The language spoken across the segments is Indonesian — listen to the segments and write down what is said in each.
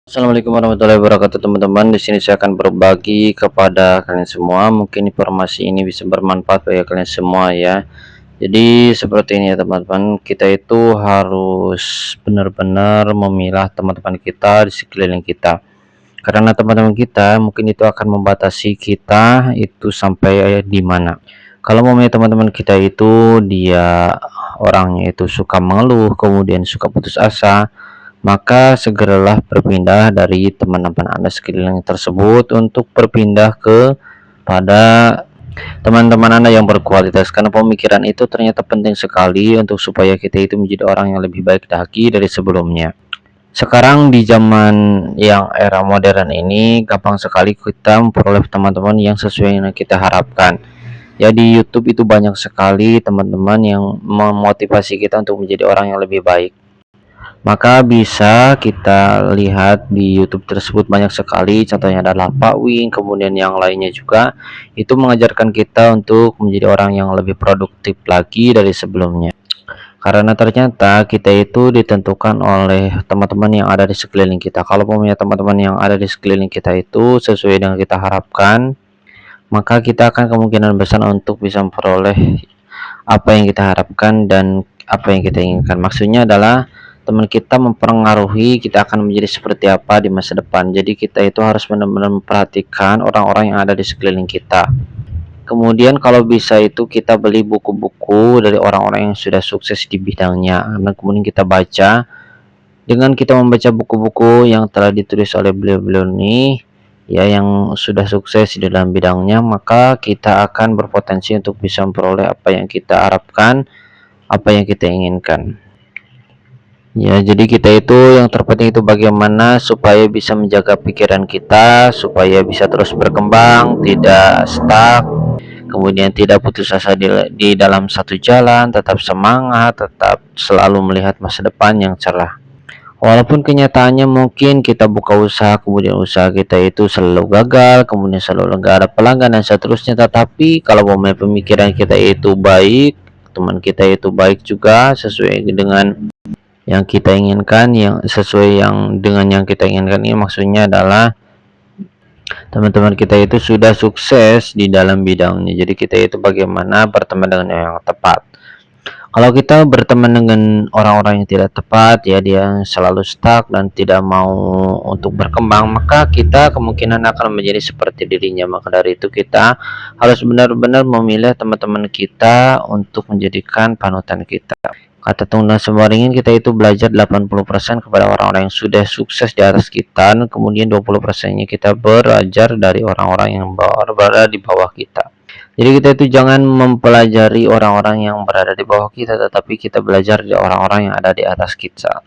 Assalamualaikum warahmatullahi wabarakatuh teman-teman. Di sini saya akan berbagi kepada kalian semua. Mungkin informasi ini bisa bermanfaat bagi kalian semua ya. Jadi seperti ini ya teman-teman. Kita itu harus benar-benar memilah teman-teman kita di sekeliling kita. Karena teman-teman kita mungkin itu akan membatasi kita itu sampai di mana. Kalau memang teman-teman kita itu dia orangnya itu suka mengeluh, kemudian suka putus asa, maka segeralah berpindah dari teman-teman Anda sekeliling tersebut untuk berpindah pada teman-teman Anda yang berkualitas, karena pemikiran itu ternyata penting sekali untuk supaya kita itu menjadi orang yang lebih baik lagi dari sebelumnya. Sekarang di zaman yang era modern ini gampang sekali kita memperoleh teman-teman yang sesuai yang kita harapkan. Ya, di YouTube itu banyak sekali teman-teman yang memotivasi kita untuk menjadi orang yang lebih baik. Maka bisa kita lihat di YouTube tersebut banyak sekali, contohnya adalah Pak Wing, kemudian yang lainnya juga itu mengajarkan kita untuk menjadi orang yang lebih produktif lagi dari sebelumnya. Karena ternyata kita itu ditentukan oleh teman-teman yang ada di sekeliling kita. Kalau punya teman-teman yang ada di sekeliling kita itu sesuai dengan kita harapkan, maka kita akan kemungkinan besar untuk bisa memperoleh apa yang kita harapkan dan apa yang kita inginkan. Maksudnya adalah teman kita mempengaruhi kita akan menjadi seperti apa di masa depan. Jadi kita itu harus benar-benar memperhatikan orang-orang yang ada di sekeliling kita. Kemudian kalau bisa itu kita beli buku-buku dari orang-orang yang sudah sukses di bidangnya, dan kemudian kita baca. Dengan kita membaca buku-buku yang telah ditulis oleh beliau-beliau ini, ya, yang sudah sukses di dalam bidangnya, maka kita akan berpotensi untuk bisa memperoleh apa yang kita harapkan, apa yang kita inginkan. Ya, jadi kita itu yang terpenting itu bagaimana supaya bisa menjaga pikiran kita, supaya bisa terus berkembang, tidak stuck, kemudian tidak putus asa di dalam satu jalan, tetap semangat, tetap selalu melihat masa depan yang cerah. Walaupun kenyataannya mungkin kita buka usaha, kemudian usaha kita itu selalu gagal, kemudian selalu nggak ada pelanggan dan seterusnya, tetapi kalau pemikiran kita itu baik, teman kita itu baik juga sesuai dengan yang kita inginkan, yang sesuai dengan yang kita inginkan ini maksudnya adalah teman-teman kita itu sudah sukses di dalam bidangnya. Jadi kita itu bagaimana berteman dengan yang tepat. Kalau kita berteman dengan orang-orang yang tidak tepat, ya dia selalu stuck dan tidak mau untuk berkembang, maka kita kemungkinan akan menjadi seperti dirinya. Maka dari itu kita harus benar-benar memilih teman-teman kita untuk menjadikan panutan kita. Kata Tunggal Sembaringin, kita itu belajar 80% kepada orang-orang yang sudah sukses di atas kita, dan kemudian 20%-nya kita belajar dari orang-orang yang berada di bawah kita. Jadi kita itu jangan mempelajari orang-orang yang berada di bawah kita, tetapi kita belajar dari orang-orang yang ada di atas kita.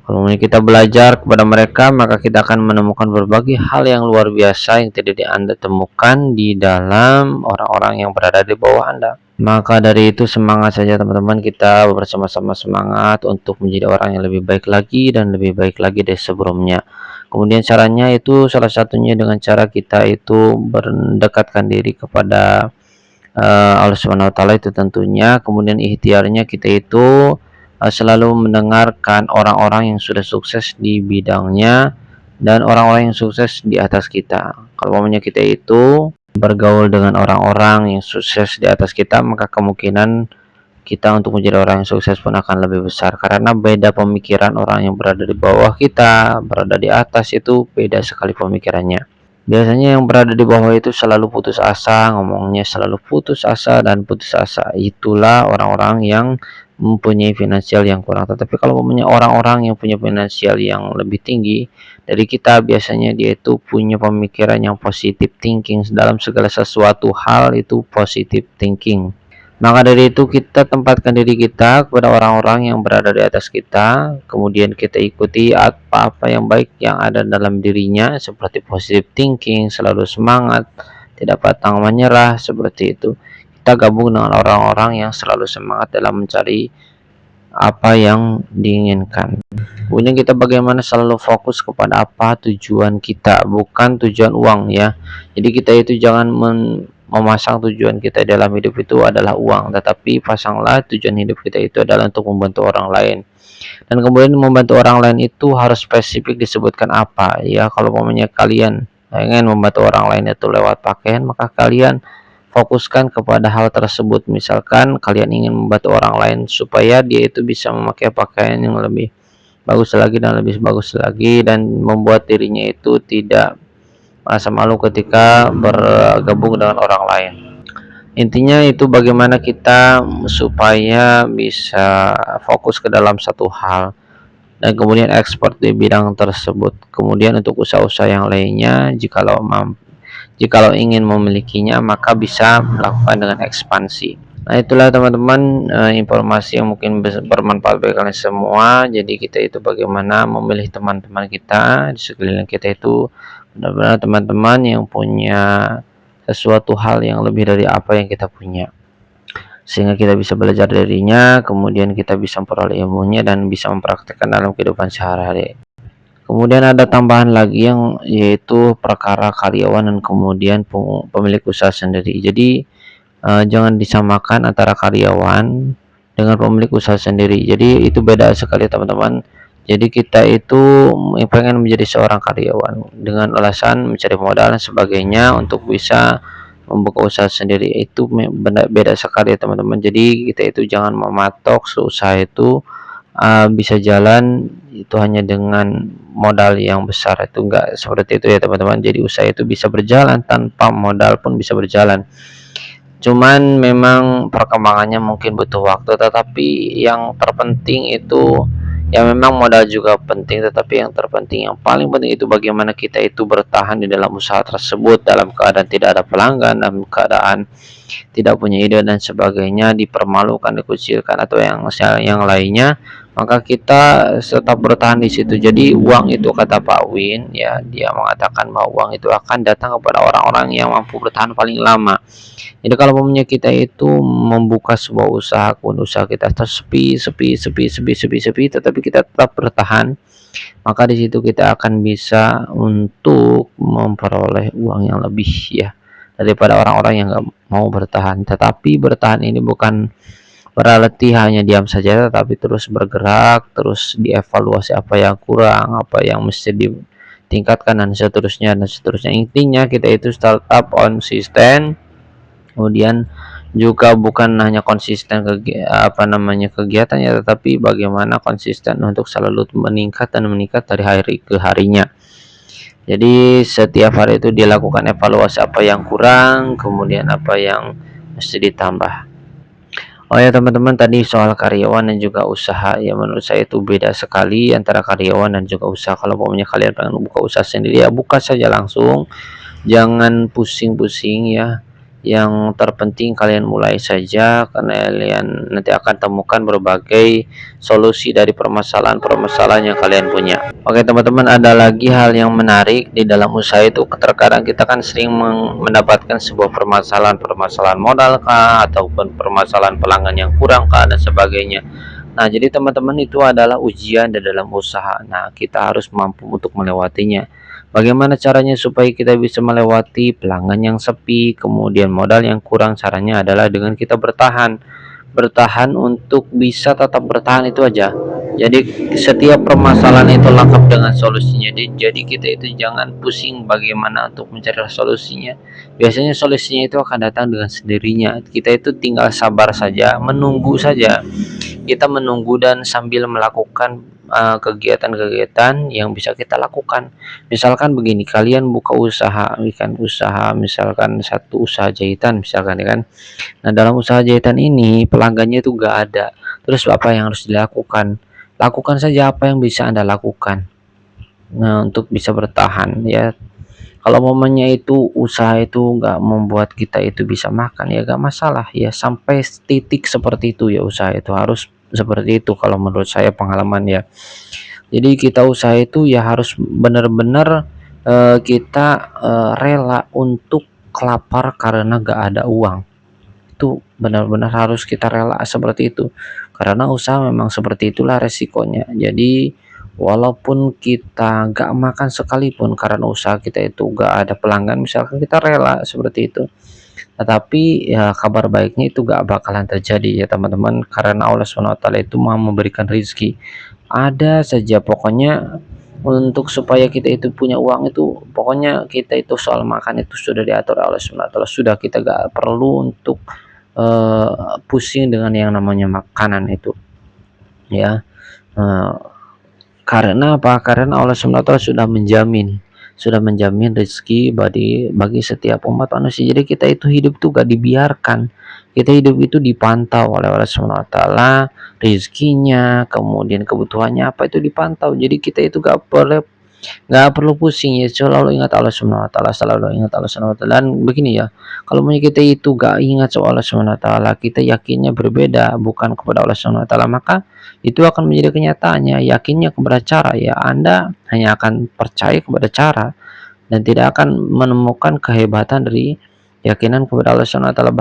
Kalau kita belajar kepada mereka, maka kita akan menemukan berbagai hal yang luar biasa yang tidak Anda temukan di dalam orang-orang yang berada di bawah Anda. Maka dari itu semangat saja teman-teman, kita bersama-sama semangat untuk menjadi orang yang lebih baik lagi dan lebih baik lagi dari sebelumnya. Kemudian caranya itu salah satunya dengan cara kita itu mendekatkan diri kepada Allah Subhanahu wa taala itu tentunya. Kemudian ikhtiarnya kita itu selalu mendengarkan orang-orang yang sudah sukses di bidangnya dan orang-orang yang sukses di atas kita. Kalau momennya kita itu bergaul dengan orang-orang yang sukses di atas kita, maka kemungkinan kita untuk menjadi orang yang sukses pun akan lebih besar, karena beda pemikiran orang yang berada di bawah kita, berada di atas itu beda sekali pemikirannya. Biasanya yang berada di bawah itu selalu putus asa, ngomongnya selalu putus asa dan putus asa. Itulah orang-orang yang mempunyai finansial yang kurang. Tetapi kalau mempunyai orang-orang yang punya finansial yang lebih tinggi dari kita, biasanya dia itu punya pemikiran yang positif thinking dalam segala sesuatu hal, itu positif thinking. Maka dari itu kita tempatkan diri kita kepada orang-orang yang berada di atas kita, kemudian kita ikuti apa-apa yang baik yang ada dalam dirinya, seperti positive thinking, selalu semangat, tidak pantang menyerah, seperti itu. Kita gabung dengan orang-orang yang selalu semangat dalam mencari apa yang diinginkan. Kemudian kita bagaimana selalu fokus kepada apa tujuan kita, bukan tujuan uang ya. Jadi kita itu jangan memasang tujuan kita dalam hidup itu adalah uang, tetapi pasanglah tujuan hidup kita itu adalah untuk membantu orang lain. Dan kemudian membantu orang lain itu harus spesifik disebutkan apa ya. Kalau umpamanya kalian ingin membantu orang lain itu lewat pakaian, maka kalian fokuskan kepada hal tersebut. Misalkan kalian ingin membantu orang lain supaya dia itu bisa memakai pakaian yang lebih bagus lagi dan lebih bagus lagi, dan membuat dirinya itu tidak merasa malu ketika bergabung dengan orang lain. Intinya itu bagaimana kita supaya bisa fokus ke dalam satu hal dan kemudian expert di bidang tersebut. Kemudian untuk usaha-usaha yang lainnya, jikalau ingin memilikinya maka bisa melakukan dengan ekspansi. Nah, itulah teman-teman informasi yang mungkin bermanfaat bagi kalian semua. Jadi kita itu bagaimana memilih teman-teman kita di sekeliling kita itu benar-benar teman-teman yang punya sesuatu hal yang lebih dari apa yang kita punya, sehingga kita bisa belajar darinya, kemudian kita bisa memperoleh ilmunya dan bisa mempraktekkan dalam kehidupan sehari-hari. Kemudian ada tambahan lagi yang yaitu perkara karyawan dan kemudian pemilik usaha sendiri. Jadi jangan disamakan antara karyawan dengan pemilik usaha sendiri. Jadi itu beda sekali teman-teman. Jadi kita itu pengen menjadi seorang karyawan dengan alasan mencari modal dan sebagainya untuk bisa membuka usaha sendiri, itu beda sekali teman-teman. Jadi kita itu jangan mematok usaha itu bisa jalan itu hanya dengan modal yang besar, itu enggak seperti itu ya teman-teman. Jadi usaha itu bisa berjalan tanpa modal pun bisa berjalan, cuman memang perkembangannya mungkin butuh waktu. Tetapi yang terpenting itu ya memang modal juga penting, tetapi yang terpenting, yang paling penting itu bagaimana kita itu bertahan di dalam usaha tersebut dalam keadaan tidak ada pelanggan, dalam keadaan tidak punya ide dan sebagainya, dipermalukan, dikucilkan atau yang lainnya, maka kita tetap bertahan di situ. Jadi uang itu, kata Pak Win ya, dia mengatakan bahwa uang itu akan datang kepada orang-orang yang mampu bertahan paling lama. Jadi kalau punya kita itu membuka sebuah usaha, pun usaha kita sepi, tetapi kita tetap bertahan, maka di situ kita akan bisa untuk memperoleh uang yang lebih ya daripada orang-orang yang nggak mau bertahan. Tetapi bertahan ini bukan berarti hanya diam saja, tetapi terus bergerak, terus dievaluasi apa yang kurang, apa yang mesti ditingkatkan dan seterusnya dan seterusnya. Intinya kita itu startup konsisten, kemudian juga bukan hanya konsisten kegiatannya, tetapi bagaimana konsisten untuk selalu meningkat dan meningkat dari hari ke harinya. Jadi setiap hari itu dilakukan evaluasi apa yang kurang, kemudian apa yang mesti ditambah. Oh ya teman-teman, tadi soal karyawan dan juga usaha ya, menurut saya itu beda sekali antara karyawan dan juga usaha. Kalau pokoknya kalian pengen buka usaha sendiri ya buka saja langsung, jangan pusing-pusing ya. Yang terpenting kalian mulai saja, karena kalian nanti akan temukan berbagai solusi dari permasalahan-permasalahan yang kalian punya. Oke teman-teman, ada lagi hal yang menarik di dalam usaha itu. Terkadang kita kan sering mendapatkan sebuah permasalahan modal kah, ataupun permasalahan pelanggan yang kurang kah dan sebagainya. Nah, jadi teman-teman itu adalah ujian di dalam usaha. Nah, kita harus mampu untuk melewatinya. Bagaimana caranya supaya kita bisa melewati pelanggan yang sepi, kemudian modal yang kurang? Caranya adalah dengan kita bertahan. Bertahan untuk bisa tetap bertahan itu aja. Jadi setiap permasalahan itu lengkap dengan solusinya. Jadi kita itu jangan pusing bagaimana untuk mencari solusinya. Biasanya solusinya itu akan datang dengan sendirinya. Kita itu tinggal sabar saja, menunggu saja. Kita menunggu dan sambil melakukan kegiatan-kegiatan yang bisa kita lakukan. Misalkan begini, kalian buka usaha, misalkan satu usaha jahitan misalkan ya kan. Nah, dalam usaha jahitan ini pelanggannya itu gak ada. Terus apa yang harus dilakukan? Lakukan saja apa yang bisa Anda lakukan. Nah, untuk bisa bertahan ya. Kalau momennya itu usaha itu nggak membuat kita itu bisa makan ya gak masalah ya, sampai titik seperti itu ya, usaha itu harus seperti itu kalau menurut saya pengalaman ya. Jadi kita usaha itu ya harus benar-benar kita rela untuk kelapar karena gak ada uang. Itu benar-benar harus kita rela seperti itu, karena usaha memang seperti itulah resikonya. Jadi walaupun kita gak makan sekalipun karena usaha kita itu gak ada pelanggan, misalkan kita rela seperti itu, tetapi ya kabar baiknya itu gak bakalan terjadi ya teman-teman, karena Allah SWT itu mau memberikan rezeki. ada saja pokoknya untuk supaya kita itu punya uang itu, pokoknya kita itu soal makan itu sudah diatur oleh Allah Subhanahu wa taala, sudah kita gak perlu untuk pusing dengan yang namanya makanan itu ya. eh, karena apa? Karena Allah Subhanahu wa taala sudah menjamin rezeki bagi setiap umat manusia. Jadi kita itu hidup tuh gak dibiarkan, kita hidup itu dipantau oleh Allah Subhanahu wa taala, rezekinya, kemudian kebutuhannya apa itu dipantau. Jadi kita itu nggak perlu pusing ya, selalu ingat Allah Subhanahu wa taala, selalu ingat Allah Subhanahu wa taala. Dan begini ya, kalau kita itu gak ingat soal Allah Subhanahu wa taala, kita yakinnya berbeda bukan kepada Allah Subhanahu wa taala, maka itu akan menjadi kenyataannya, yakinnya kepada cara ya, Anda hanya akan percaya kepada cara dan tidak akan menemukan kehebatan dari keyakinan kepada Allah Subhanahu wa taala.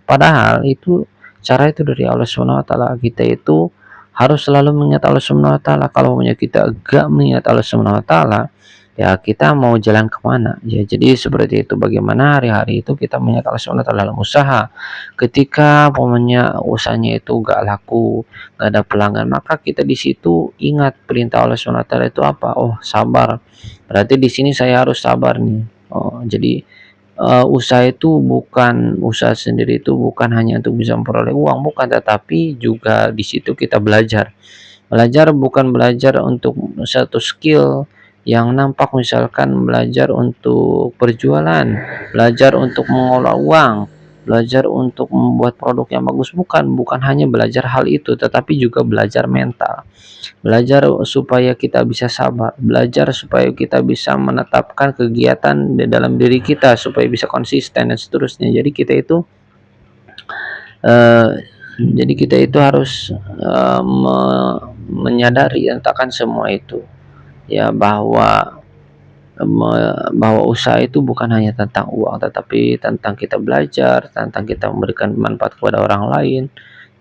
Padahal itu cara itu dari Allah Subhanahu wa taala. Kita itu harus selalu mengingat Allah Subhanahu wa taala. Kalau kita gak mengingat Allah Subhanahu wa taala, ya kita mau jalan kemana ya. Jadi seperti itu, bagaimana hari-hari itu kita mengingat Allah Subhanahu wa taala dalam usaha. Ketika usahanya itu gak laku, gak ada pelanggan, maka kita di situ ingat perintah Allah Subhanahu wa taala itu apa? Oh, sabar. Berarti di sini saya harus sabar nih. Oh, jadi usaha sendiri itu bukan hanya untuk bisa memperoleh uang, bukan, tetapi juga di situ kita belajar. Belajar bukan belajar untuk satu skill yang nampak, misalkan belajar untuk berjualan, belajar untuk mengolah uang, belajar untuk membuat produk yang bagus, bukan hanya belajar hal itu, tetapi juga belajar mental, belajar supaya kita bisa sabar, belajar supaya kita bisa menetapkan kegiatan di dalam diri kita supaya bisa konsisten dan seterusnya. Jadi kita itu harus menyadari tentang semua itu ya, bahwa usaha itu bukan hanya tentang uang, tetapi tentang kita belajar, tentang kita memberikan manfaat kepada orang lain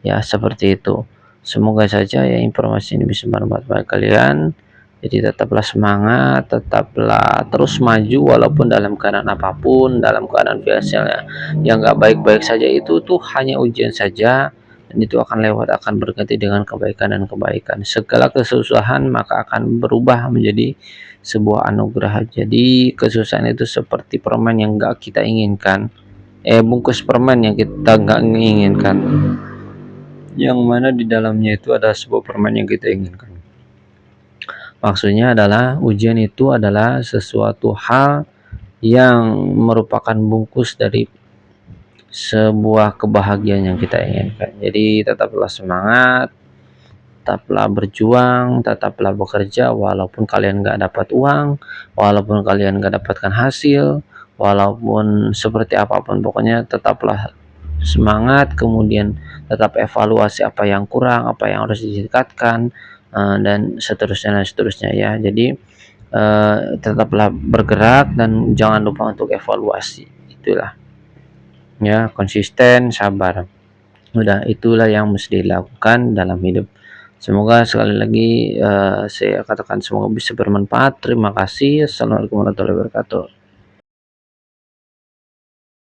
ya, seperti itu. Semoga saja ya informasi ini bisa bermanfaat bagi kalian. Jadi tetaplah semangat, tetaplah terus maju walaupun dalam keadaan apapun, dalam keadaan finansialnya yang nggak baik-baik saja, itu tuh hanya ujian saja dan itu akan lewat, akan berganti dengan kebaikan dan kebaikan. Segala kesusahan maka akan berubah menjadi sebuah anugerah. Jadi kesusahan itu seperti permen yang nggak kita inginkan, bungkus permen yang kita nggak inginkan, yang mana di dalamnya itu ada sebuah permen yang kita inginkan. Maksudnya adalah ujian itu adalah sesuatu hal yang merupakan bungkus dari sebuah kebahagiaan yang kita inginkan. Jadi tetaplah semangat, tetaplah berjuang, tetaplah bekerja walaupun kalian nggak dapat uang, walaupun kalian nggak dapatkan hasil, walaupun seperti apapun, pokoknya tetaplah semangat, kemudian tetap evaluasi apa yang kurang, apa yang harus ditingkatkan, dan seterusnya ya. Jadi tetaplah bergerak dan jangan lupa untuk evaluasi, itulah ya, konsisten, sabar, udah itulah yang mesti dilakukan dalam hidup. Semoga sekali lagi saya katakan semoga bisa bermanfaat. Terima kasih. Assalamualaikum warahmatullahi wabarakatuh.